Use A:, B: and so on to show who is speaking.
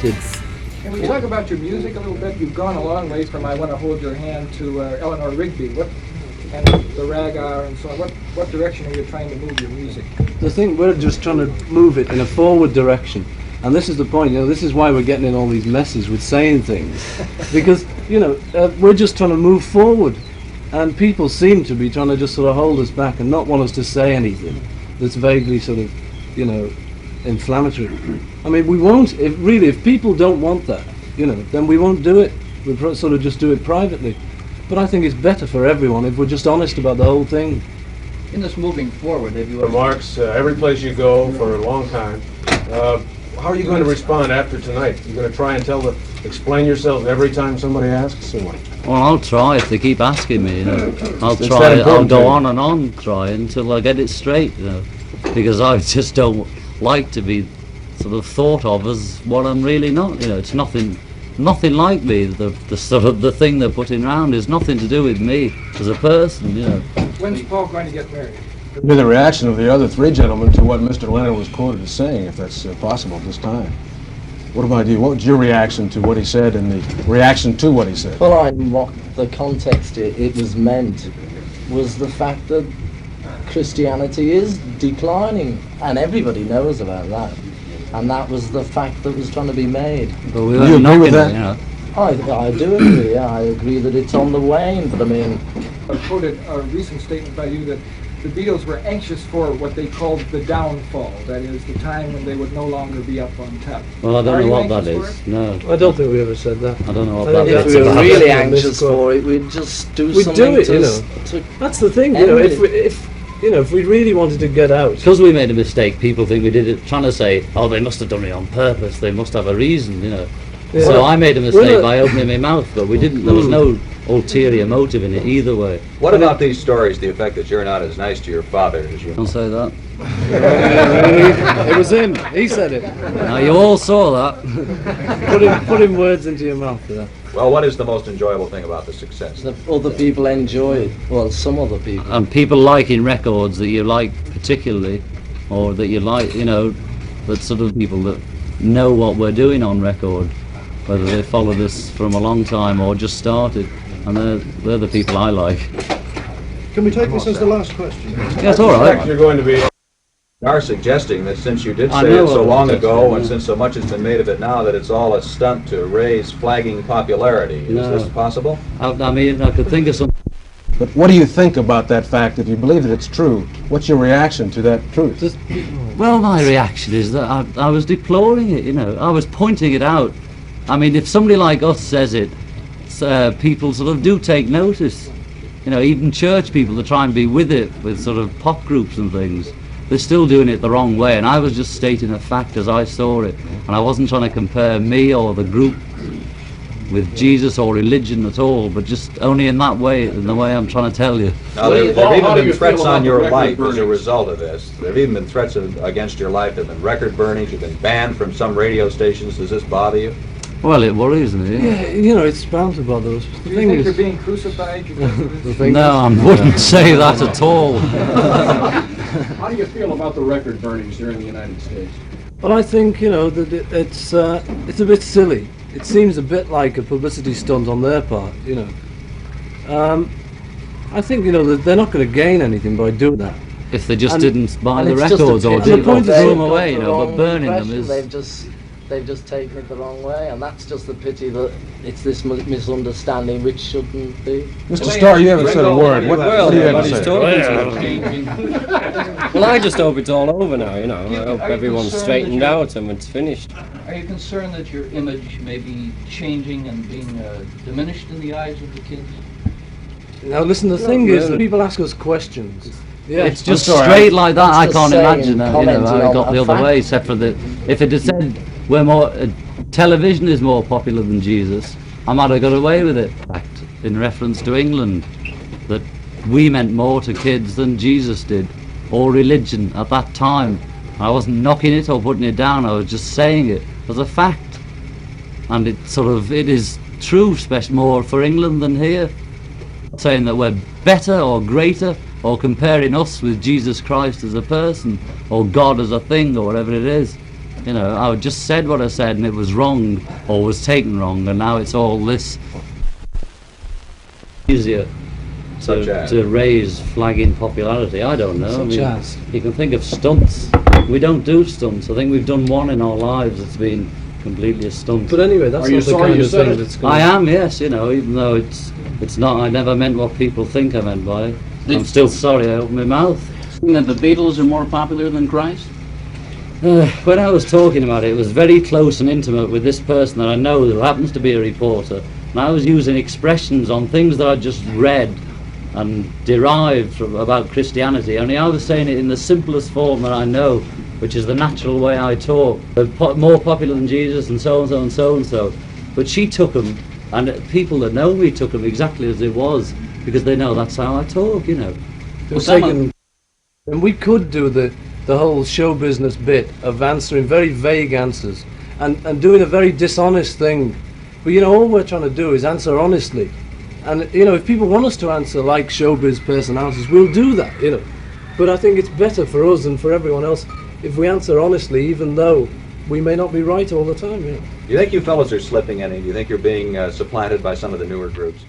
A: accepted.
B: Can we talk about your music a little bit? You've gone a long way from I Want to Hold Your Hand to Eleanor Rigby. And the raga and so on. What direction are you trying to move your music?
A: The thing, we're just trying to move it in a forward direction. And this is the point, this is why we're getting in all these messes with saying things. Because, we're just trying to move forward. And people seem to be trying to just sort of hold us back and not want us to say anything that's vaguely sort of, inflammatory. I mean, we won't, if people don't want that, then we won't do it. We'll sort of just do it privately. But I think it's better for everyone if we're just honest about the whole thing.
B: In this moving forward, have you
C: remarks every place you go for a long time. How are you going to respond after tonight? You're going to try and explain yourself every time somebody asks, or what?
D: Well, I'll try if they keep asking me. I'll try. I'll go on and on try until I get it straight. Because I just don't like to be sort of thought of as what I'm really not. It's nothing like me. The sort of the thing they're putting around is nothing to do with me as a person.
B: When's Paul going to get married?
C: Be the reaction of the other three gentlemen to what Mr. Lennon was quoted as saying, if that's possible at this time. What was your reaction to what he said and the reaction to what he said?
E: Well, what the context it was meant was the fact that Christianity is declining, and everybody knows about that. And that was the fact that was trying to be made.
D: But we do you agree with that?
E: I do agree, yeah. I agree that it's on the wane, but I mean...
B: I quoted a recent statement by you that the Beatles were anxious for what they called the downfall, that is, the time when they would no longer be up on top.
D: Well, I don't know what that is. No.
A: I don't think we ever said that.
D: I don't know what that is.
E: If we were really anxious for it, we'd just do something
A: That's the thing, if we really wanted to get out.
D: Because we made a mistake, people think we did it trying to say, oh, they must have done it on purpose, they must have a reason, Yeah. So I made a mistake by opening my mouth, but we didn't, there was no ulterior motive in it either way.
F: What about these stories, the effect that you're not as nice to your father as you...
D: Don't say that.
A: It was him, he said it.
D: Now you all saw that.
A: Put in words into your mouth for that.
F: Well, what is the most enjoyable thing about the success?
E: The other people enjoy it. Well, some other people.
D: And people liking records that you like particularly, or that you like, that sort of people that know what we're doing on record, whether they followed us from a long time or just started, and they're the people I like.
G: Can we take this as the last question?
D: Yeah, it's all right.
C: You're going to be...
F: Are suggesting that since you did say it so long ago, and since so much has been made of it now, that it's all a stunt to raise flagging popularity. Is this possible?
D: I mean, I could think of some...
C: But what do you think about that fact? If you believe that it's true, what's your reaction to that truth?
D: Well, my reaction is that I was deploring it, I was pointing it out. I mean, if somebody like us says it, people sort of do take notice. Even church people that try and be with it, with sort of pop groups and things, they're still doing it the wrong way, and I was just stating a fact as I saw it, and I wasn't trying to compare me or the group with Jesus or religion at all, but just only in that way, in the way I'm trying to tell you.
F: Now, there have even been threats on your life as a result of this. There have even been threats against your life. There have been record burnings. You've been banned from some radio stations. Does this bother you?
D: Well, it worries me.
A: Yeah, it's bound to bother us.
B: Do you think you're being crucified?
D: No, I wouldn't say that at all.
G: How do you feel about the record burnings here in the United States?
A: Well, I think, that it's a bit silly. It seems a bit like a publicity stunt on their part, I think, that they're not going to gain anything by doing that.
D: If they just didn't buy the records or didn't throw them away, but burning them is...
E: They've just taken it the wrong way, and that's just the pity that it's this misunderstanding which shouldn't be.
C: Mr. Starr, you haven't said a word. What do you have to say?
H: Well, I just hope it's all over now, I hope everyone's straightened out and it's finished.
I: Are you concerned that your image may be changing and being diminished in the eyes of the kids?
A: Now listen, the thing is that people ask us questions.
D: Yeah, it's just straight like that. I can't imagine that. I got the other way, except for if it had said television is more popular than Jesus, I might have got away with it. Fact, in reference to England, that we meant more to kids than Jesus did, or religion at that time. I wasn't knocking it or putting it down. I was just saying it as a fact, and it is true, especially more for England than here. Saying that we're better or greater, or comparing us with Jesus Christ as a person, or God as a thing, or whatever it is. You know, I just said what I said and it was wrong or was taken wrong, and now it's all this easier to raise flagging popularity. I don't know.
A: Such as?
D: You can think of stunts. We don't do stunts. I think we've done one in our lives that's been completely a stunt.
A: But anyway, that's
G: Are you
A: not the
G: sorry
A: kind
G: you
A: of
G: said
A: thing
G: it?
A: that's going
D: I am, yes, you know, even though it's not, I never meant what people think I meant by it. I'm still sorry I opened my mouth.
I: Think that the Beatles are more popular than Christ?
D: When I was talking about it, it was very close and intimate with this person that I know who happens to be a reporter, and I was using expressions on things that I just read and derived from about Christianity, only I was saying it in the simplest form that I know, which is the natural way I talk. More popular than Jesus and so and so and so and so. But she took them, and people that know me took them exactly as it was, because they know that's how I talk, you know.
A: And we could do the whole show business bit of answering very vague answers and doing a very dishonest thing. But you know, all we're trying to do is answer honestly. And you know, if people want us to answer like showbiz personalities, we'll do that, you know. But I think it's better for us and for everyone else if we answer honestly, even though we may not be right all the time, you know.
F: Do you think you fellas are slipping any? Do you think you're being supplanted by some of the newer groups?